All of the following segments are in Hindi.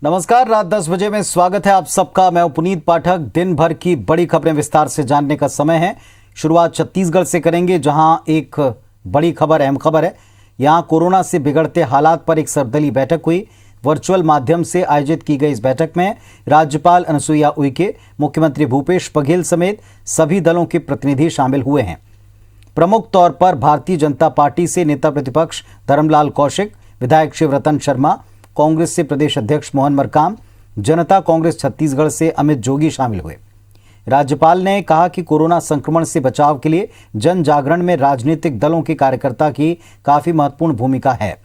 नमस्कार, रात 10 बजे में स्वागत है आप सबका। मैं पुनीत पाठक। दिन भर की बड़ी खबरें विस्तार से जानने का समय है। शुरुआत छत्तीसगढ़ से करेंगे, जहां एक बड़ी खबर, अहम खबर है। यहां कोरोना से बिगड़ते हालात पर एक सर्वदलीय बैठक हुई। वर्चुअल माध्यम से आयोजित की गई इस बैठक में राज्यपाल अनुसुईया उइके, मुख्यमंत्री भूपेश बघेल समेत सभी दलों के प्रतिनिधि शामिल हुए हैं। प्रमुख तौर पर भारतीय जनता पार्टी से नेता प्रतिपक्ष धर्मलाल कौशिक, विधायक शिवरतन शर्मा, कांग्रेस से प्रदेश अध्यक्ष मोहन मरकाम, जनता कांग्रेस छत्तीसगढ़ से अमित जोगी शामिल हुए। राज्यपाल ने कहा कि कोरोना संक्रमण से बचाव के लिए जन जागरण में राजनीतिक दलों के कार्यकर्ता की काफी महत्वपूर्ण भूमिका है।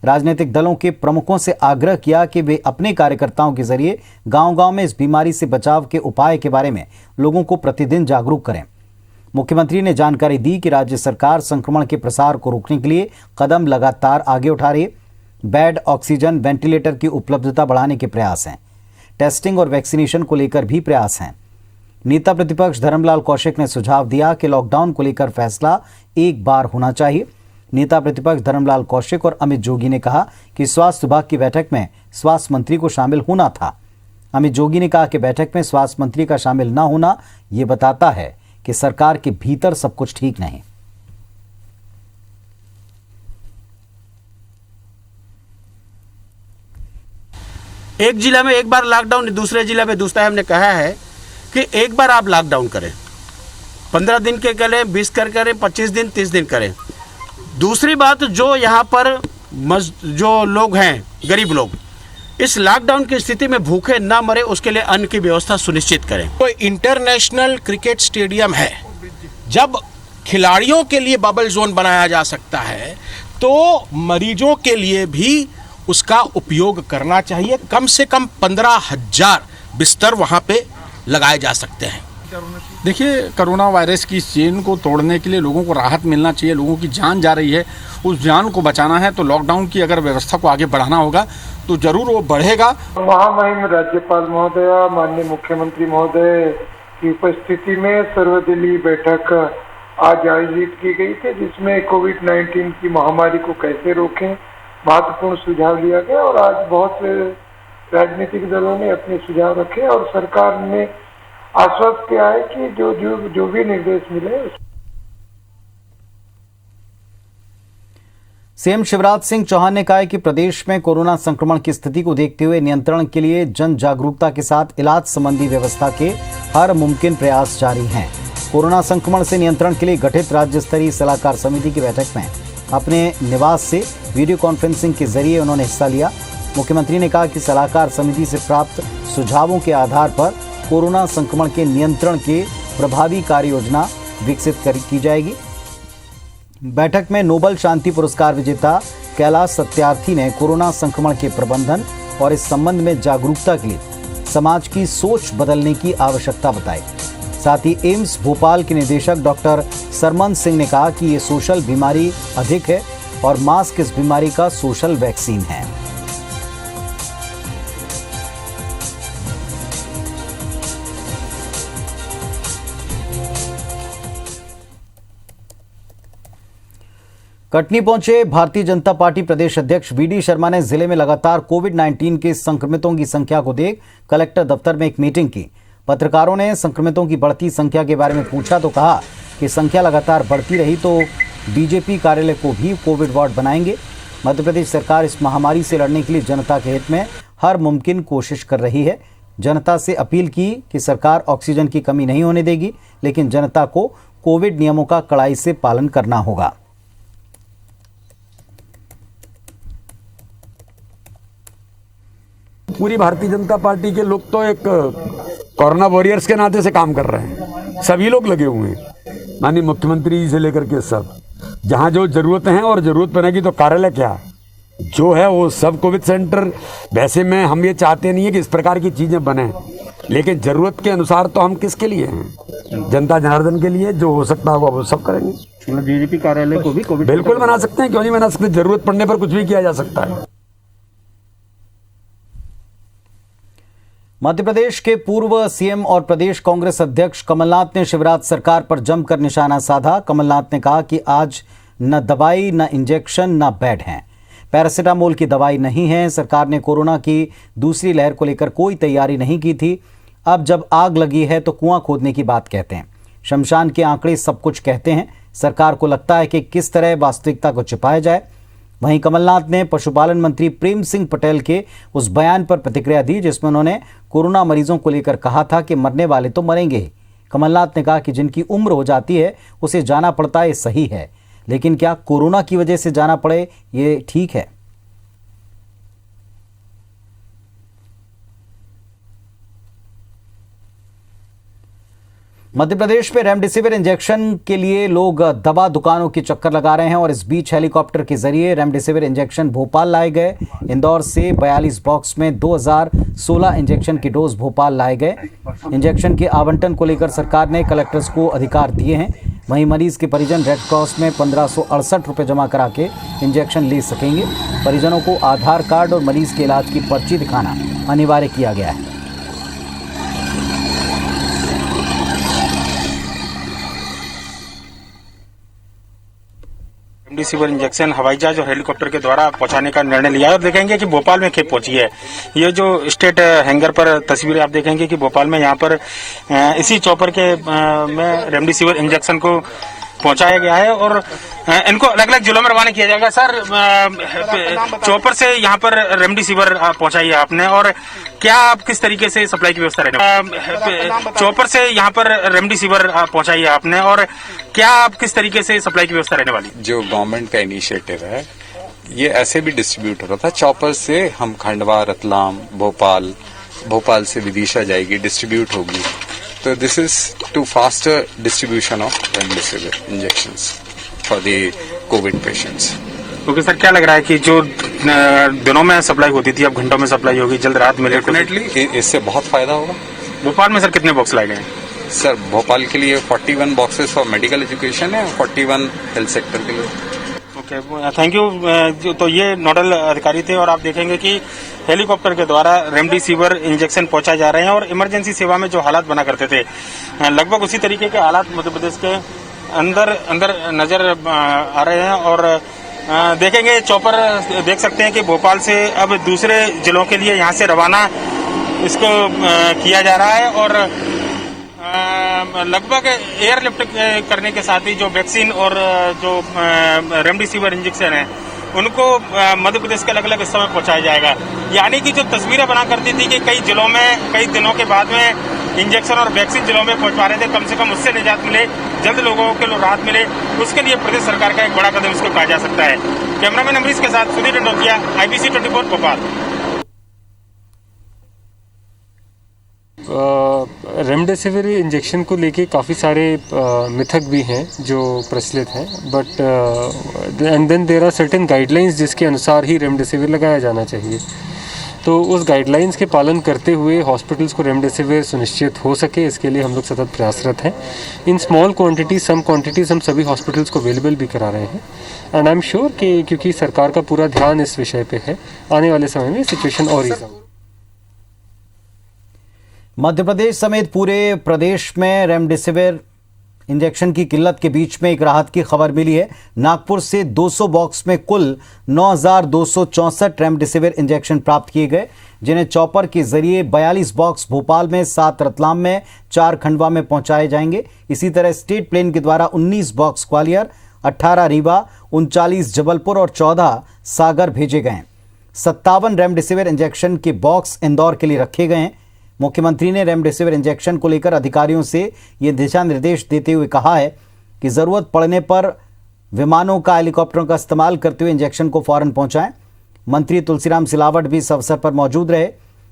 राजनीतिक दलों के प्रमुखों से आग्रह किया कि वे अपने कार्यकर्ताओं के जरिए गांव-गांव में इस बीमारी से बचाव के उपाय के बारे में लोगों को प्रतिदिन जागरूक करें। मुख्यमंत्री ने जानकारी दी कि राज्य सरकार संक्रमण के प्रसार को रोकने के लिए कदम लगातार आगे उठा रही है। बेड, ऑक्सीजन, वेंटिलेटर की उपलब्धता बढ़ाने के प्रयास हैं। टेस्टिंग और वैक्सीनेशन को लेकर भी प्रयास हैं। नेता प्रतिपक्ष धर्मलाल कौशिक ने सुझाव दिया कि लॉकडाउन को लेकर फैसला एक बार होना चाहिए। नेता प्रतिपक्ष धर्मलाल कौशिक और अमित जोगी ने कहा कि स्वास्थ्य विभाग की बैठक में स्वास्थ्य मंत्री को शामिल होना था। अमित जोगी ने कहा कि बैठक में स्वास्थ्य मंत्री का शामिल न होना ये बताता है कि सरकार के भीतर सब कुछ ठीक नहीं। एक जिला में एक बार लॉकडाउन, दूसरे जिला में दूसरा। हमने कहा है कि एक बार आप लॉकडाउन करें, 15 दिन के करें, 20 करें, 25 दिन, 30 दिन करें। दूसरी बात, जो यहाँ पर जो लोग हैं, गरीब लोग, इस लॉकडाउन की स्थिति में भूखे ना मरे, उसके लिए अन्न की व्यवस्था सुनिश्चित करें। तो इंटरनेशनल क्रिकेट स्टेडियम है, जब खिलाड़ियों के लिए बबल जोन बनाया जा सकता है तो मरीजों के लिए भी उसका उपयोग करना चाहिए। कम से कम 15,000 बिस्तर वहाँ पे लगाए जा सकते हैं। देखिए, कोरोना वायरस की चेन को तोड़ने के लिए लोगों को राहत मिलना चाहिए। लोगों की जान जा रही है, उस जान को बचाना है तो लॉकडाउन की अगर व्यवस्था को आगे बढ़ाना होगा तो जरूर वो बढ़ेगा। महामहिम राज्यपाल महोदय, माननीय मुख्यमंत्री महोदय की उपस्थिति में सर्वदलीय बैठक आज आयोजित की गई थी, जिसमें कोविड-19 की महामारी को कैसे रोकें महत्वपूर्ण सुझाव लिया गया। और आज बहुत से राजनीतिक दलों ने अपने सुझाव रखे और सरकार ने आश्वस्त किया है कि जो भी निर्देश मिले। सीएम शिवराज सिंह चौहान ने कहा है कि प्रदेश में कोरोना संक्रमण की स्थिति को देखते हुए नियंत्रण के लिए जन जागरूकता के साथ इलाज संबंधी व्यवस्था के हर मुमकिन प्रयास जारी हैं। कोरोना संक्रमण से नियंत्रण के लिए गठित राज्य स्तरीय सलाहकार समिति की बैठक में अपने निवास से वीडियो कॉन्फ्रेंसिंग के जरिए उन्होंने हिस्सा लिया। मुख्यमंत्री ने कहा कि सलाहकार समिति से प्राप्त सुझावों के आधार पर कोरोना संक्रमण के नियंत्रण के प्रभावी कार्य योजना विकसित की जाएगी। बैठक में नोबल शांति पुरस्कार विजेता कैलाश सत्यार्थी ने कोरोना संक्रमण के प्रबंधन और इस संबंध में जागरूकता के लिए समाज की सोच बदलने की आवश्यकता बताई। साथ ही एम्स भोपाल के निदेशक डॉक्टर सरमन सिंह ने कहा कि ये सोशल बीमारी अधिक है और मास्क इस बीमारी का सोशल वैक्सीन है। कटनी पहुंचे भारतीय जनता पार्टी प्रदेश अध्यक्ष वीडी शर्मा ने जिले में लगातार कोविड-19 के संक्रमितों की संख्या को देख कलेक्टर दफ्तर में एक मीटिंग की। पत्रकारों ने संक्रमितों की बढ़ती संख्या के बारे में पूछा तो कहा कि संख्या लगातार बढ़ती रही तो बीजेपी कार्यालय को भी कोविड वार्ड बनाएंगे। मध्य प्रदेश सरकार इस महामारी से लड़ने के लिए जनता के हित में हर मुमकिन कोशिश कर रही है। जनता से अपील की कि सरकार ऑक्सीजन की कमी नहीं होने देगी, लेकिन जनता को कोविड नियमों का कड़ाई से पालन करना होगा। पूरी भारतीय जनता पार्टी के लोग तो एक कोरोना वॉरियर्स के नाते से काम कर रहे हैं। सभी लोग लगे हुए हैं, माननीय मुख्यमंत्री से लेकर के सब। जहां जो जरूरत है और जरूरत पड़ेगी तो कार्यालय क्या जो है वो सब कोविड सेंटर। वैसे में हम ये चाहते नहीं है कि इस प्रकार की चीजें बने, लेकिन जरूरत के अनुसार तो हम किसके लिए हैं? जनता जनार्दन के लिए। जो हो सकता होगा वो सब करेंगे। बीजेपी कार्यालय को भी कोविड बिल्कुल बना सकते हैं, क्यों नहीं बना सकते? जरूरत पड़ने पर कुछ भी किया जा सकता है। मध्य प्रदेश के पूर्व सीएम और प्रदेश कांग्रेस अध्यक्ष कमलनाथ ने शिवराज सरकार पर जमकर निशाना साधा। कमलनाथ ने कहा कि आज न दवाई, न इंजेक्शन, न बेड हैं। पैरासीटामोल की दवाई नहीं है। सरकार ने कोरोना की दूसरी लहर को लेकर कोई तैयारी नहीं की थी। अब जब आग लगी है तो कुआं खोदने की बात कहते हैं। शमशान के आंकड़े सब कुछ कहते हैं। सरकार को लगता है कि किस तरह वास्तविकता को छिपाया जाए। वहीं कमलनाथ ने पशुपालन मंत्री प्रेम सिंह पटेल के उस बयान पर प्रतिक्रिया दी जिसमें उन्होंने कोरोना मरीजों को लेकर कहा था कि मरने वाले तो मरेंगे। कमलनाथ ने कहा कि जिनकी उम्र हो जाती है उसे जाना पड़ता है, ये सही है, लेकिन क्या कोरोना की वजह से जाना पड़े ये ठीक है? मध्य प्रदेश में रेमडेसिविर इंजेक्शन के लिए लोग दवा दुकानों की चक्कर लगा रहे हैं और इस बीच हेलीकॉप्टर के जरिए रेमडेसिविर इंजेक्शन भोपाल लाए गए। इंदौर से 42 बॉक्स में 2016 इंजेक्शन की डोज भोपाल लाए गए। इंजेक्शन के आवंटन को लेकर सरकार ने कलेक्टर्स को अधिकार दिए हैं। वहीं मरीज के परिजन रेड क्रॉस में 1568 रुपये जमा करा के इंजेक्शन ले सकेंगे। परिजनों को आधार कार्ड और मरीज के इलाज की पर्ची दिखाना अनिवार्य किया गया है। रेमडेसिविर इंजेक्शन हवाई जहाज और हेलीकॉप्टर के द्वारा पहुंचाने का निर्णय लिया है और देखेंगे कि भोपाल में खेप पहुंची है। ये जो स्टेट हैंगर पर तस्वीरें आप देखेंगे कि भोपाल में यहाँ पर इसी चॉपर के में रेमडेसिविर इंजेक्शन को पहुंचाया गया है और इनको अलग अलग जिलों में रवाना किया जाएगा। सर, चॉपर से यहाँ पर रेमडेसिविर पहुंचाई है आपने और क्या आप किस तरीके से सप्लाई की व्यवस्था रहने चॉपर से यहाँ पर रेमडेसिविर पहुंचाई है आपने और क्या आप किस तरीके से सप्लाई की व्यवस्था रहने वाली? जो गवर्नमेंट का इनिशिएटिव है ये ऐसे भी डिस्ट्रीब्यूट हो रहा था। चॉपर से हम खंडवा, रतलाम, भोपाल से विदिशा जाएगी, डिस्ट्रीब्यूट होगी। तो this is to faster distribution of remdesivir injections for the covid patients. Okay sir, क्या लग रहा है कि जो दिनों में सप्लाई होती थी अब घंटों में सप्लाई होगी, जल्द रात में? डेफिनेटली इससे बहुत फायदा होगा। भोपाल में सर कितने बॉक्स लाए गए? सर, भोपाल के लिए 41 बॉक्सेस फॉर मेडिकल एजुकेशन है, 41 हेल्थ सेक्टर के लिए। Okay, thank you. तो ये नोडल अधिकारी थे और आप देखेंगे कि हेलीकॉप्टर के द्वारा रेमडेसिविर इंजेक्शन पहुंचाए जा रहे हैं और इमरजेंसी सेवा में जो हालात बना करते थे लगभग उसी तरीके के हालात मध्य प्रदेश के अंदर नजर आ रहे हैं। और देखेंगे चॉपर देख सकते हैं कि भोपाल से अब दूसरे जिलों के लिए यहाँ से रवाना इसको किया जा रहा है और लगभग एयरलिफ्ट करने के साथ ही जो वैक्सीन और जो रेमडेसिविर इंजेक्शन है उनको मध्य प्रदेश के अलग अलग हिस्सों में पहुंचाया जाएगा। यानी कि जो तस्वीरें बना करती थी कि कई जिलों में कई दिनों के बाद में इंजेक्शन और वैक्सीन जिलों में पहुंचवा रहे थे, कम से कम उससे निजात मिले, जल्द लोगों के राहत मिले, उसके लिए प्रदेश सरकार का एक बड़ा कदम इसको कहा जा सकता है। कैमरामैन अमरीश के साथ Sudhir Tandotiya, IBC 24 Bhopal. Remdesivir injection को लेके काफ़ी सारे मिथक भी हैं जो प्रचलित हैं, but and then there are certain guidelines जिसके अनुसार ही रेमडेसिविर लगाया जाना चाहिए। तो उस गाइडलाइंस के पालन करते हुए हॉस्पिटल्स को रेमडेसिविर सुनिश्चित हो सके, इसके लिए हम लोग सतत प्रयासरत हैं। In small quantities, some quantities हम सभी हॉस्पिटल्स को अवेलेबल भी करा रहे हैं एंड आई एम श्योर कि क्योंकि सरकार का पूरा ध्यान इस विषय पे है, आने वाले समय में सिचुएशन और ईज़ आउट। मध्य प्रदेश समेत पूरे प्रदेश में रेमडेसिविर इंजेक्शन की किल्लत के बीच में एक राहत की खबर मिली है। नागपुर से 200 बॉक्स में कुल 9,264 रेमडेसिविर इंजेक्शन प्राप्त किए गए, जिन्हें चॉपर के जरिए 42 बॉक्स भोपाल में, 7 रतलाम में, 4 खंडवा में पहुंचाए जाएंगे। इसी तरह स्टेट प्लेन के द्वारा 19 बॉक्स ग्वालियर, 18 रीवा, 39 जबलपुर और 14 सागर भेजे गए। 57 रेमडेसिविर इंजेक्शन के बॉक्स इंदौर के लिए रखे गए हैं। मुख्यमंत्री ने रेमडेसिविर इंजेक्शन को लेकर अधिकारियों से ये दिशा निर्देश देते हुए कहा है कि ज़रूरत पड़ने पर विमानों का, हेलीकॉप्टरों का इस्तेमाल करते हुए इंजेक्शन को फौरन पहुंचाएं। मंत्री तुलसीराम सिलावट भी इस अवसर पर मौजूद रहे।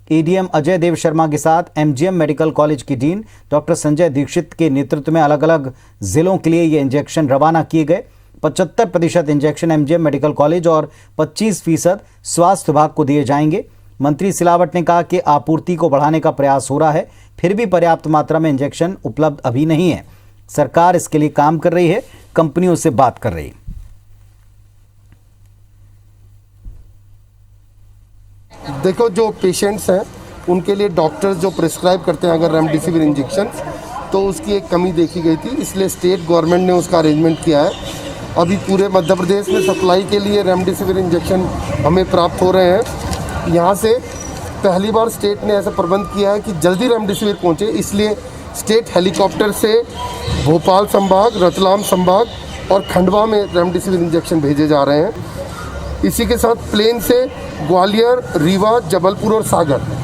एडीएम अजय देव शर्मा के साथ एमजीएम मेडिकल कॉलेज की डीन डॉक्टर संजय दीक्षित के नेतृत्व में अलग अलग जिलों के लिए ये इंजेक्शन रवाना किए गए। 75% इंजेक्शन एमजीएम मेडिकल कॉलेज और 25% स्वास्थ्य विभाग को दिए जाएंगे। मंत्री सिलावट ने कहा कि आपूर्ति को बढ़ाने का प्रयास हो रहा है, फिर भी पर्याप्त मात्रा में इंजेक्शन उपलब्ध अभी नहीं है। सरकार इसके लिए काम कर रही है, कंपनियों से बात कर रही है। देखो, जो पेशेंट्स हैं उनके लिए डॉक्टर्स जो प्रिस्क्राइब करते हैं अगर रेमडेसिविर इंजेक्शन, तो उसकी एक कमी देखी गई थी, इसलिए स्टेट गवर्नमेंट ने उसका अरेंजमेंट किया है अभी पूरे मध्य प्रदेश में सप्लाई के लिए रेमडेसिविर इंजेक्शन हमें प्राप्त हो रहे हैं। यहाँ से पहली बार स्टेट ने ऐसा प्रबंध किया है कि जल्दी रेमडेसिविर पहुँचे, इसलिए स्टेट हेलीकॉप्टर से भोपाल संभाग, रतलाम संभाग और खंडवा में रेमडेसिविर इंजेक्शन भेजे जा रहे हैं। इसी के साथ प्लेन से ग्वालियर, रीवा, जबलपुर और सागर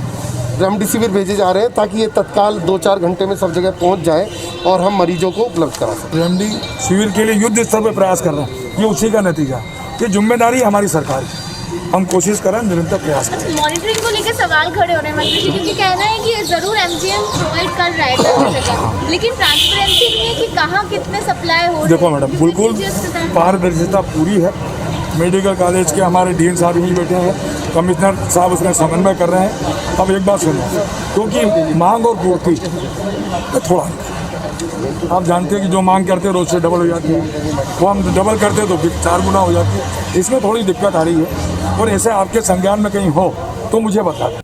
रेमडेसिविर भेजे जा रहे हैं ताकि ये तत्काल 2-4 घंटे में सब जगह पहुंच जाए और हम मरीजों को उपलब्ध करा सकें। रेमडेसिविर के लिए युद्ध स्तर पर प्रयास कर रहे हैं, ये उसी का नतीजा। ये जिम्मेदारी हमारी सरकार की, हम कोशिश कर रहे हैं, निरंतर प्रयास करें। मॉनिटरिंग को लेकर सवाल खड़े हो रहे हैं मंत्री जी, क्योंकि कहना है कि जरूर एमजीएम प्रोवाइड कर रहा है हर जगह, लेकिन ट्रांसपेरेंसी नहीं है कि कहाँ कितने सप्लाई हो रहे हैं। देखो मैडम, बिल्कुल पारदर्शिता पूरी है। मेडिकल कॉलेज के हमारे डीन साहब यहीं बैठे हैं, कमिश्नर साहब उसका समन्वय कर रहे हैं। अब एक बात सुनो, क्योंकि मांग और पूर्ति थोड़ा, आप जानते हैं कि जो मांग करते हैं रोज से डबल हो जाती है, वो हम डबल करते हैं तो फिर 4 गुना हो जाती है। इसमें थोड़ी दिक्कत आ रही है, और ऐसे आपके संज्ञान में कहीं हो तो मुझे बता दें।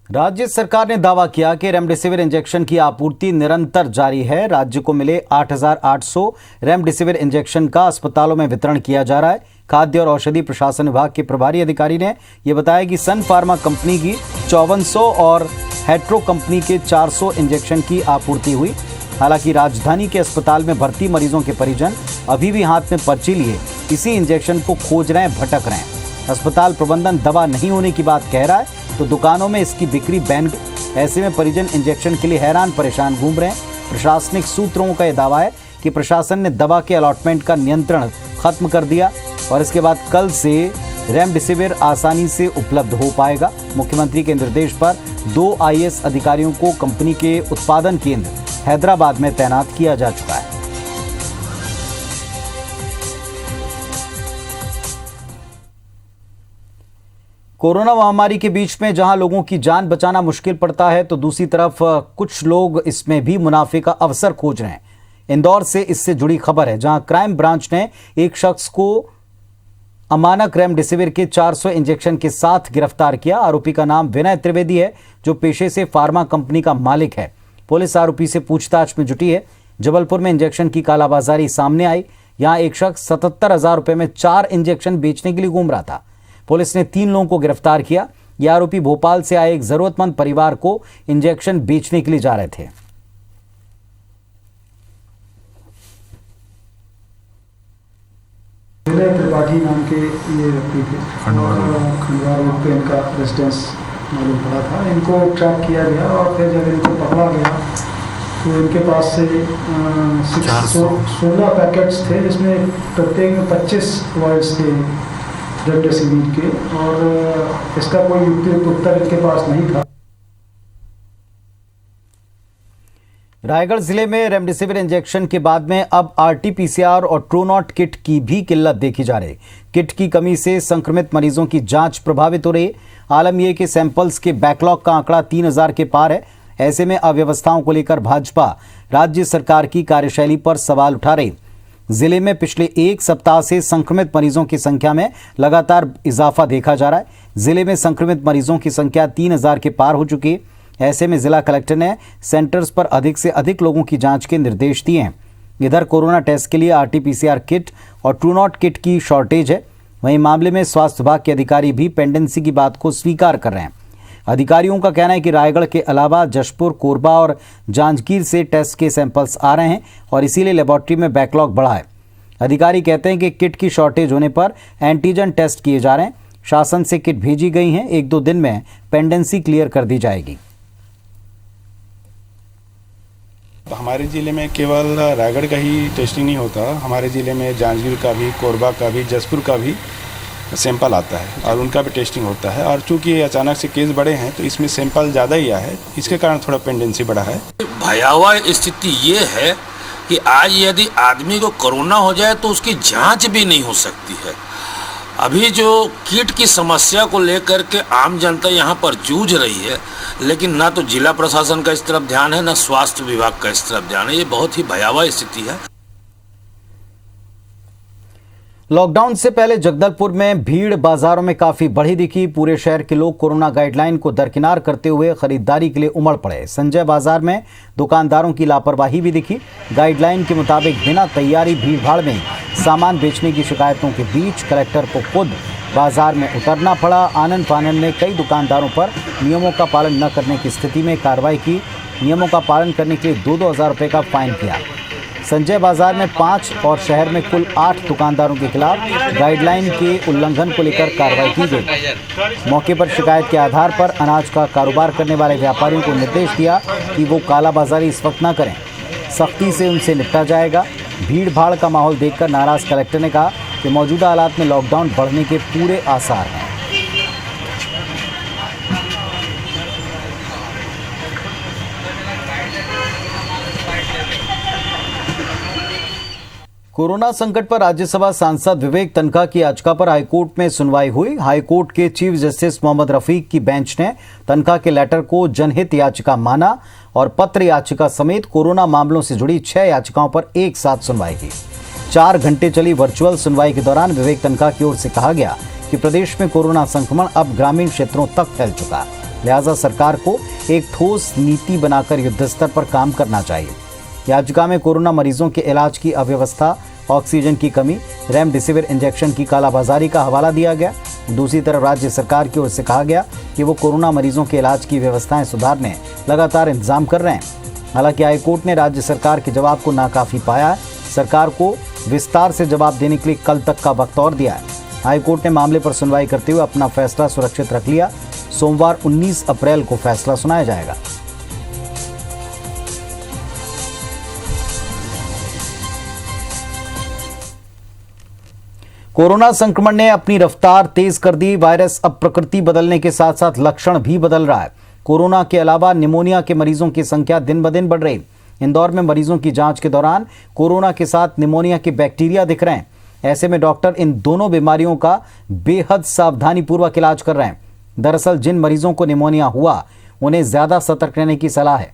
राज्य सरकार ने दावा किया कि रेमडेसिविर इंजेक्शन की आपूर्ति निरंतर जारी है। राज्य को मिले 8,800 रेमडेसिविर इंजेक्शन का अस्पतालों में वितरण किया जा रहा है। खाद्य और औषधि प्रशासन विभाग के प्रभारी अधिकारी ने यह बताया कि सन फार्मा कंपनी की 5400 और हेट्रो कंपनी के 400 इंजेक्शन की आपूर्ति हुई। हालांकि राजधानी के अस्पताल में भर्ती मरीजों के परिजन अभी भी हाथ में पर्ची लिए इसी इंजेक्शन को खोज रहे हैं, भटक रहे हैं। अस्पताल प्रबंधन दवा नहीं होने की बात कह रहा है तो दुकानों में इसकी बिक्री बैन। ऐसे में परिजन इंजेक्शन के लिए हैरान परेशान घूम रहे हैं। प्रशासनिक सूत्रों का यह दावा है कि प्रशासन ने दवा के अलॉटमेंट का नियंत्रण खत्म कर दिया और इसके बाद कल से रेमडेसिविर आसानी से उपलब्ध हो पाएगा। मुख्यमंत्री के निर्देश पर 2 IAS अधिकारियों को कंपनी के उत्पादन केंद्र हैदराबाद में तैनात किया जा चुका है। कोरोना महामारी के बीच में जहां लोगों की जान बचाना मुश्किल पड़ता है तो दूसरी तरफ कुछ लोग इसमें भी मुनाफे का अवसर खोज रहे हैं। इंदौर से इससे जुड़ी खबर है, जहां क्राइम ब्रांच ने एक शख्स को अमानक रेमडेसिविर के 400 इंजेक्शन के साथ गिरफ्तार किया। आरोपी का नाम विनय त्रिवेदी है, जो पेशे से फार्मा कंपनी का मालिक है। पुलिस आरोपी से पूछताछ में जुटी है। जबलपुर में इंजेक्शन की कालाबाजारी सामने आई। यहां एक शख्स 77,000 रुपए में 4 इंजेक्शन बेचने के लिए घूम रहा था। पुलिस ने 3 लोगों को गिरफ्तार किया। यह आरोपी भोपाल से आए एक जरूरतमंद परिवार को इंजेक्शन बेचने के लिए जा रहे थे। विनय त्रिपाठी नाम के ये व्यक्ति थे, खंडवा रोड पे इनका रेजिडेंस मालूम पड़ा था। इनको ट्रैक किया गया और फिर जब इनको पकड़ा गया तो इनके पास से 16 पैकेट्स थे, जिसमें प्रत्येक में 25 वॉइल्स थे रेमडेसिविर के, और इसका कोई उपयुक्त उत्तर इनके पास नहीं था। रायगढ़ जिले में रेमडेसिविर इंजेक्शन के बाद में अब RT-PCR और ट्रूनॉट किट की भी किल्लत देखी जा रही। किट की कमी से संक्रमित मरीजों की जांच प्रभावित हो रही है। आलम यह कि सैंपल्स के बैकलॉग का आंकड़ा 3000 के पार है। ऐसे में अव्यवस्थाओं को लेकर भाजपा राज्य सरकार की कार्यशैली पर सवाल उठा रही। जिले में पिछले 1 सप्ताह से संक्रमित मरीजों की संख्या में लगातार इजाफा देखा जा रहा है। जिले में संक्रमित मरीजों की संख्या 3000 के पार हो चुकी है। ऐसे में जिला कलेक्टर ने सेंटर्स पर अधिक से अधिक लोगों की जांच के निर्देश दिए हैं। इधर कोरोना टेस्ट के लिए RT-PCR किट और ट्रूनॉट किट की शॉर्टेज है। वहीं मामले में स्वास्थ्य विभाग के अधिकारी भी पेंडेंसी की बात को स्वीकार कर रहे हैं। अधिकारियों का कहना है कि रायगढ़ के अलावा जशपुर, कोरबा और जांजगीर से टेस्ट के सैंपल्स आ रहे हैं और इसीलिए लेबोरेटरी में बैकलॉग बढ़ा है। अधिकारी कहते हैं कि किट की शॉर्टेज होने पर एंटीजन टेस्ट किए जा रहे हैं। शासन से किट भेजी गई हैं, 1-2 दिन में पेंडेंसी क्लियर कर दी जाएगी। हमारे ज़िले में केवल रायगढ़ का ही टेस्टिंग नहीं होता, हमारे ज़िले में जांजगीर का भी, कोरबा का भी, जसपुर का भी सैंपल आता है और उनका भी टेस्टिंग होता है। और चूंकि अचानक से केस बढ़े हैं तो इसमें सैंपल ज़्यादा ही आया है, इसके कारण थोड़ा पेंडेंसी बढ़ा है। भयावह स्थिति ये है कि आज यदि आदमी को कोरोना हो जाए तो उसकी जांच भी नहीं हो सकती है। अभी जो किट की समस्या को लेकर के आम जनता यहाँ पर जूझ रही है, लेकिन ना तो जिला प्रशासन का इस तरफ ध्यान है, ना स्वास्थ्य विभाग का इस तरफ ध्यान है। ये बहुत ही भयावह स्थिति है। लॉकडाउन से पहले जगदलपुर में भीड़ बाजारों में काफी बढ़ी दिखी। पूरे शहर के लोग कोरोना गाइडलाइन को दरकिनार करते हुए खरीदारी के लिए उमड़ पड़े। संजय बाजार में दुकानदारों की लापरवाही भी दिखी। गाइडलाइन के मुताबिक बिना तैयारी भीड़भाड़ में सामान बेचने की शिकायतों के बीच कलेक्टर को खुद बाजार में उतरना पड़ा। आनंद फानंद ने कई दुकानदारों पर नियमों का पालन न करने की स्थिति में कार्रवाई की। नियमों का पालन करने के लिए 2-2 हज़ार रुपये का फाइन किया। संजय बाजार में 5 और शहर में कुल 8 दुकानदारों के खिलाफ गाइडलाइन के उल्लंघन को लेकर कार्रवाई की गई। मौके पर शिकायत के आधार पर अनाज का कारोबार करने वाले व्यापारियों को निर्देश दिया कि वो कालाबाजारी इस वक्त न करें, सख्ती से उनसे निपटा जाएगा। भीड़ भाड़ का माहौल देखकर नाराज कलेक्टर ने कहा कि मौजूदा हालात में लॉकडाउन बढ़ने के पूरे आसार हैं। कोरोना संकट पर राज्यसभा सांसद विवेक तन्खा की याचिका पर हाईकोर्ट में सुनवाई हुई। हाईकोर्ट के चीफ जस्टिस मोहम्मद रफीक की बेंच ने तन्खा के लेटर को जनहित याचिका माना और पत्र याचिका समेत कोरोना मामलों से जुड़ी 6 याचिकाओं पर एक साथ सुनवाई की। 4 घंटे चली वर्चुअल सुनवाई के दौरान विवेक तन्खा की ओर से कहा गया कि प्रदेश में कोरोना संक्रमण अब ग्रामीण क्षेत्रों तक फैल चुका, लिहाजा सरकार को एक ठोस नीति बनाकर युद्ध स्तर पर काम करना चाहिए। याचिका में कोरोना मरीजों के इलाज की अव्यवस्था, ऑक्सीजन की कमी, रेमडेसिविर इंजेक्शन की कालाबाजारी का हवाला दिया गया। दूसरी तरफ राज्य सरकार की ओर से कहा गया कि वो कोरोना मरीजों के इलाज की व्यवस्थाएं सुधारने लगातार इंतजाम कर रहे हैं। हालांकि हाईकोर्ट ने राज्य सरकार के जवाब को नाकाफी पाया है। सरकार को विस्तार से जवाब देने के लिए कल तक का वक्त और दिया है। हाईकोर्ट ने मामले पर सुनवाई करते हुए अपना फैसला सुरक्षित रख लिया। सोमवार 19 अप्रैल को फैसला सुनाया जाएगा। कोरोना संक्रमण ने अपनी रफ्तार तेज कर दी। वायरस अब प्रकृति बदलने के साथ साथ लक्षण भी बदल रहा है। कोरोना के अलावा निमोनिया के मरीजों की संख्या दिन ब दिन बढ़ रही। इंदौर में मरीजों की जांच के दौरान कोरोना के साथ निमोनिया के बैक्टीरिया दिख रहे हैं। ऐसे में डॉक्टर इन दोनों बीमारियों का बेहद सावधानीपूर्वक इलाज कर रहे हैं। दरअसल जिन मरीजों को निमोनिया हुआ उन्हें ज्यादा सतर्क रहने की सलाह है।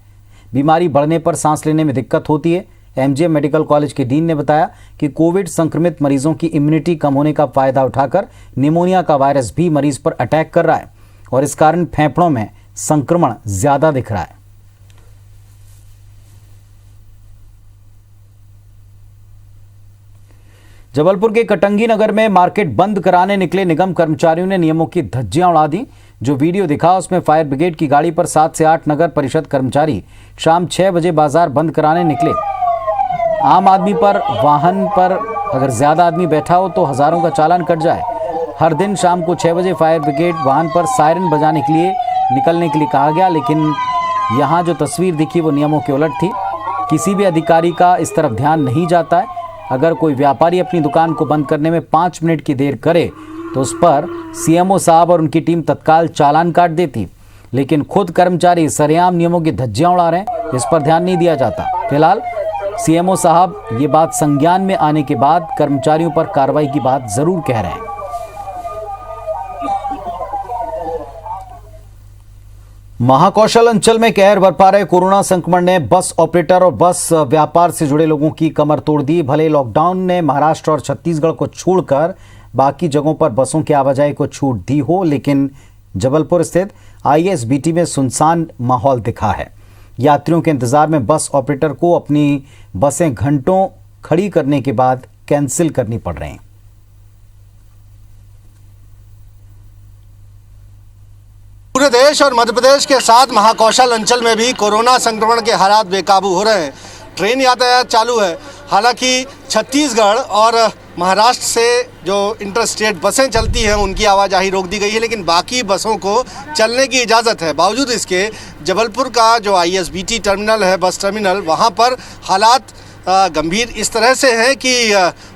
बीमारी बढ़ने पर सांस लेने में दिक्कत होती है। एमजीएम मेडिकल कॉलेज के डीन ने बताया कि कोविड संक्रमित मरीजों की इम्यूनिटी कम होने का फायदा उठाकर निमोनिया का वायरस भी मरीज पर अटैक कर रहा है और इस कारण फेफड़ों में संक्रमण ज्यादा दिख रहा है। जबलपुर के कटंगी नगर में मार्केट बंद कराने निकले निगम कर्मचारियों ने नियमों की धज्जियां उड़ा दी। जो वीडियो दिखा उसमें फायर ब्रिगेड की गाड़ी पर 7 से 8 नगर परिषद कर्मचारी शाम 6 बजे बाजार बंद कराने निकले। आम आदमी पर वाहन पर अगर ज्यादा आदमी बैठा हो तो हजारों का चालान कट जाए। हर दिन शाम को 6 बजे फायर ब्रिगेड वाहन पर सायरन बजाने के लिए निकलने के लिए कहा गया, लेकिन यहाँ जो तस्वीर दिखी वो नियमों के उलट थी। किसी भी अधिकारी का इस तरफ ध्यान नहीं जाता है। अगर कोई व्यापारी अपनी दुकान को बंद करने में 5 मिनट की देर करे तो उस पर सीएमओ साहब और उनकी टीम तत्काल चालान काट देती, लेकिन खुद कर्मचारी सरेआम नियमों की धज्जियां उड़ा रहे हैं। इस पर ध्यान नहीं दिया जाता। फिलहाल सीएमओ साहब ये बात संज्ञान में आने के बाद कर्मचारियों पर कार्रवाई की बात जरूर कह रहे हैं। महाकौशल अंचल में कहर बरपा रहे कोरोना संक्रमण ने बस ऑपरेटर और बस व्यापार से जुड़े लोगों की कमर तोड़ दी। भले लॉकडाउन ने महाराष्ट्र और छत्तीसगढ़ को छोड़कर बाकी जगहों पर बसों की आवाजाही को छूट दी हो, लेकिन जबलपुर स्थित आईएसबीटी में सुनसान माहौल दिखा है। यात्रियों के इंतजार में बस ऑपरेटर को अपनी बसें घंटों खड़ी करने के बाद कैंसिल करनी पड़ रही हैं। पूरे देश और मध्य प्रदेश के साथ महाकौशल अंचल में भी कोरोना संक्रमण के हालात बेकाबू हो रहे हैं। ट्रेन यातायात चालू है। हालांकि छत्तीसगढ़ और महाराष्ट्र से जो इंटरस्टेट बसें चलती हैं उनकी आवाजाही रोक दी गई है, लेकिन बाकी बसों को चलने की इजाज़त है। बावजूद इसके जबलपुर का जो आईएसबीटी टर्मिनल है, बस टर्मिनल, वहाँ पर हालात गंभीर इस तरह से हैं कि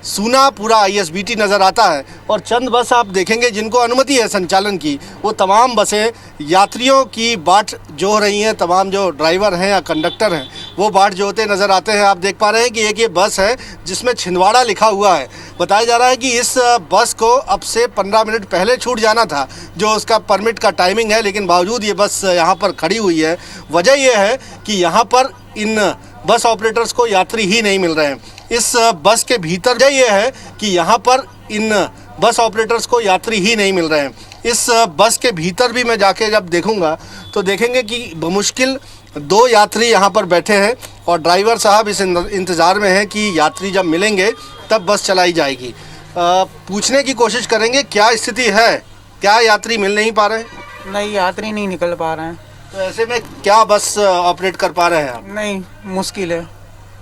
सूना पूरा आईएसबीटी नज़र आता है और चंद बस आप देखेंगे जिनको अनुमति है संचालन की, वो तमाम बसें यात्रियों की बाट जोह रही हैं। तमाम जो ड्राइवर हैं या कंडक्टर हैं वो बाट जोहते नज़र आते हैं। आप देख पा रहे हैं कि एक ये बस है जिसमें छिंदवाड़ा लिखा हुआ है। बताया जा रहा है कि इस बस को अब से 15 मिनट पहले छूट जाना था, जो उसका परमिट का टाइमिंग है, लेकिन बावजूद ये बस यहाँ पर खड़ी हुई है। वजह यह है कि यहाँ पर इन बस ऑपरेटर्स को यात्री ही नहीं मिल रहे हैं। इस बस के भीतर ये है कि यहाँ पर इन बस ऑपरेटर्स को यात्री ही नहीं मिल रहे हैं। इस बस के भीतर भी मैं जाके जब देखूंगा तो देखेंगे कि बमुश्किल 2 यात्री यहाँ पर बैठे हैं और ड्राइवर साहब इस इंतज़ार में हैं कि यात्री जब मिलेंगे तब बस चलाई जाएगी। पूछने की कोशिश करेंगे क्या स्थिति है, क्या यात्री मिल नहीं पा रहे हैं? नहीं, यात्री नहीं निकल पा रहे हैं। तो ऐसे में क्या बस ऑपरेट कर पा रहे हैं आप? नहीं, मुश्किल है।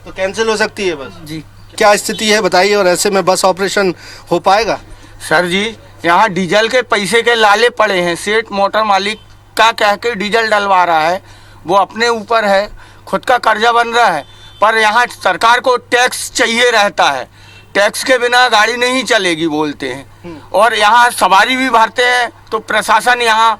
तो कैंसिल हो सकती है बस? जी। क्या स्थिति है बताइए, और ऐसे में बस ऑपरेशन हो पाएगा? सर जी, यहाँ डीजल के पैसे के लाले पड़े हैं। सेठ मोटर मालिक का कह के डीजल डलवा रहा है, वो अपने ऊपर है, खुद का कर्जा बन रहा है। पर यहाँ सरकार को टैक्स चाहिए रहता है, टैक्स के बिना गाड़ी नहीं चलेगी बोलते हैं। और यहाँ सवारी भी भरते हैं तो प्रशासन यहाँ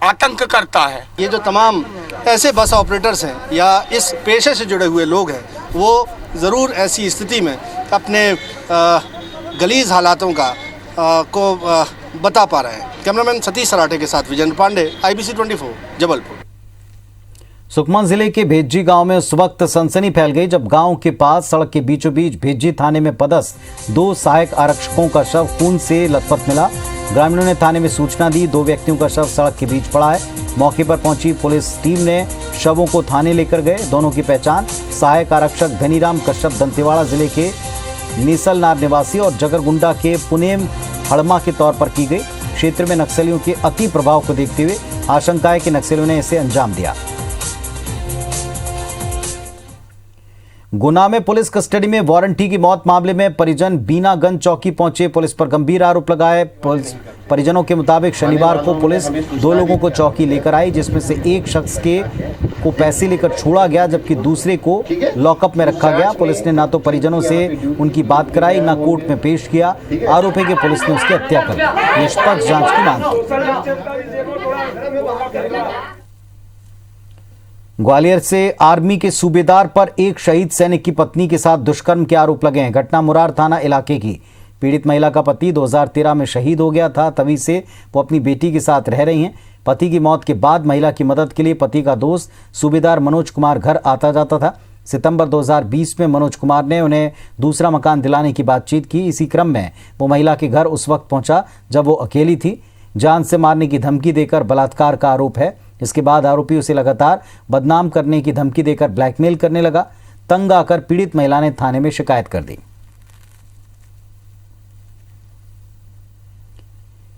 आतंक करता है। ये जो तमाम ऐसे बस ऑपरेटर्स हैं या इस पेशे से जुड़े हुए लोग हैं, वो ज़रूर ऐसी स्थिति में अपने गलीज हालातों का को बता पा रहे हैं। कैमरामैन सतीश सराठे के साथ विजेंद्र पांडे, IBC 24, जबलपुर। सुकमा जिले के भेज्जी गांव में उस वक्त सनसनी फैल गई जब गांव के पास सड़क के बीचों बीच भेज्जी थाने में पदस्थ 2 सहायक आरक्षकों का शव खून से लथपथ मिला। ग्रामीणों ने थाने में सूचना दी। 2 व्यक्तियों का शव सड़क के बीच पड़ा है। मौके पर पहुंची पुलिस टीम ने शवों को थाने लेकर गए। दोनों की पहचान सहायक आरक्षक घनीराम कश्यप दंतेवाड़ा जिले के नीसलनार निवासी और जगरगुंडा के पुनेम हड़मा के तौर पर की गई। क्षेत्र में नक्सलियों के अति प्रभाव को देखते हुए आशंका है कि नक्सलियों ने इसे अंजाम दिया। गुना में पुलिस कस्टडी में वारंटी की मौत मामले में परिजन बीनागंज चौकी पहुंचे। पुलिस पर गंभीर आरोप लगाए। परिजनों के मुताबिक शनिवार को पुलिस 2 लोगों को चौकी लेकर आई, जिसमें से एक शख्स को पैसे लेकर छोड़ा गया जबकि दूसरे को लॉकअप में रखा गया। पुलिस ने ना तो परिजनों से उनकी बात कराई, ना कोर्ट में पेश किया। आरोप है कि पुलिस ने उसकी हत्या कर दी। निष्पक्ष जांच की मांग की। ग्वालियर से आर्मी के सूबेदार पर एक शहीद सैनिक की पत्नी के साथ दुष्कर्म के आरोप लगे हैं। घटना मुरार थाना इलाके की। पीड़ित महिला का पति 2013 में शहीद हो गया था। तभी से वो अपनी बेटी के साथ रह रही हैं। पति की मौत के बाद महिला की मदद के लिए पति का दोस्त सूबेदार मनोज कुमार घर आता जाता था। सितंबर 2020 में मनोज कुमार ने उन्हें दूसरा मकान दिलाने की बातचीत की। इसी क्रम में वो महिला के घर उस वक्त पहुंचा जब वो अकेली थी। जान से मारने की धमकी देकर बलात्कार का आरोप है। इसके बाद आरोपी उसे लगातार बदनाम करने की धमकी देकर ब्लैकमेल करने लगा। तंग आकर पीड़ित महिला ने थाने में शिकायत कर दी।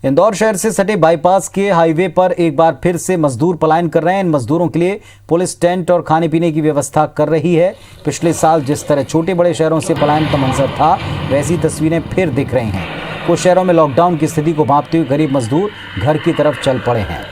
इंदौर शहर से सटे बाईपास के हाईवे पर एक बार फिर से मजदूर पलायन कर रहे हैं। इन मजदूरों के लिए पुलिस टेंट और खाने पीने की व्यवस्था कर रही है। पिछले साल जिस तरह छोटे बड़े शहरों से पलायन का मंजर था, वैसी तस्वीरें फिर दिख रही हैं। कुछ शहरों में लॉकडाउन की स्थिति को भांपते हुए गरीब मजदूर घर की तरफ चल पड़े हैं।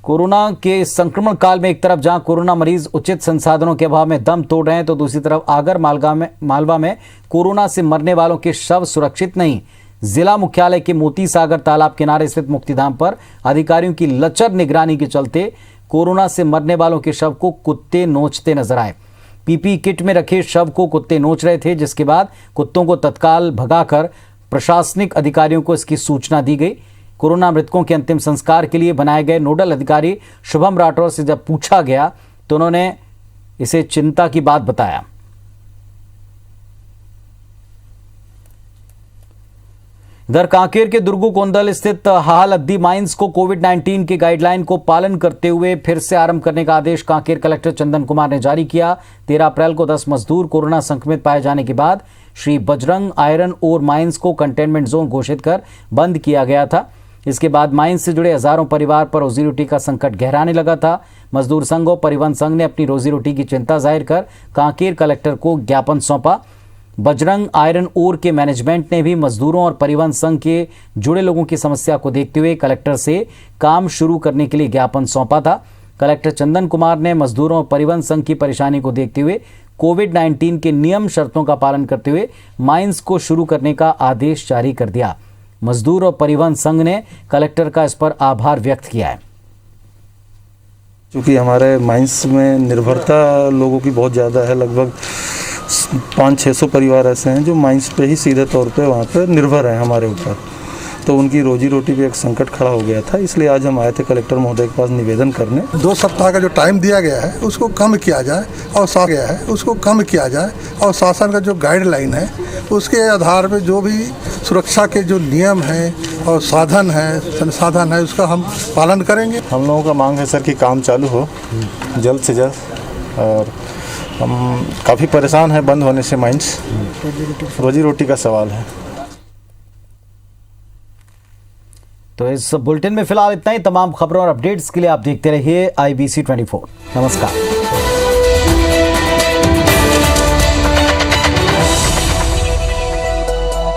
कोरोना के संक्रमण काल में एक तरफ जहां कोरोना मरीज उचित संसाधनों के अभाव में दम तोड़ रहे हैं, तो दूसरी तरफ आगर मालवा में कोरोना से मरने वालों के शव सुरक्षित नहीं। जिला मुख्यालय के मोती सागर तालाब किनारे स्थित मुक्तिधाम पर अधिकारियों की लचर निगरानी के चलते कोरोना से मरने वालों के शव को कुत्ते नोचते नजर आए। पीपी किट में रखे शव को कुत्ते नोच रहे थे, जिसके बाद कुत्तों को तत्काल भगाकर प्रशासनिक अधिकारियों को इसकी सूचना दी गई। कोरोना मृतकों के अंतिम संस्कार के लिए बनाए गए नोडल अधिकारी शुभम राठौर से जब पूछा गया तो उन्होंने इसे चिंता की बात बताया। इधर कांकेर के दुर्गू कोंदल स्थित हालअद्दी माइंस को कोविड-19 के गाइडलाइन को पालन करते हुए फिर से आरंभ करने का आदेश कांकेर कलेक्टर चंदन कुमार ने जारी किया। 13 अप्रैल को 10 मजदूर कोरोना संक्रमित पाए जाने के बाद Shri Bajrang iron ore mines को कंटेनमेंट जोन घोषित कर बंद किया गया था। इसके बाद माइंस से जुड़े हजारों परिवार पर रोजी रोटी का संकट गहराने लगा था। मजदूर संघ और परिवहन संघ ने अपनी रोजी रोटी की चिंता जाहिर कर कांकेर कलेक्टर को ज्ञापन सौंपा। बजरंग आयरन ओर के मैनेजमेंट ने भी मजदूरों और परिवहन संघ के जुड़े लोगों की समस्या को देखते हुए कलेक्टर से काम शुरू करने के लिए ज्ञापन सौंपा था। कलेक्टर चंदन कुमार ने मजदूरों और परिवहन संघ की परेशानी को देखते हुए कोविड-19 के नियम शर्तों का पालन करते हुए माइंस को शुरू करने का आदेश जारी कर दिया। मजदूर और परिवहन संघ ने कलेक्टर का इस पर आभार व्यक्त किया है। क्योंकि हमारे माइंस में निर्भरता लोगों की बहुत ज़्यादा है, लगभग 500-600 परिवार ऐसे हैं जो माइंस पे ही सीधे तौर पे वहाँ पे निर्भर हैं हमारे ऊपर। तो उनकी रोजी रोटी पे एक संकट खड़ा हो गया था, इसलिए आज हम आए थे कलेक्टर महोदय के पास निवेदन करने। 2 सप्ताह का जो टाइम दिया गया है उसको कम किया जाए और शासन का जो गाइडलाइन है उसके आधार पर जो भी सुरक्षा के जो नियम हैं और साधन है, संसाधन है, उसका हम पालन करेंगे। हम लोगों का मांग है सर कि काम चालू हो जल्द से जल्द, और हम काफ़ी परेशान हैं बंद होने से माइंस, रोजी रोटी का सवाल है। तो इस बुलेटिन में फिलहाल इतना ही। तमाम खबरों और अपडेट्स के लिए आप देखते रहिए IBC 24। नमस्कार।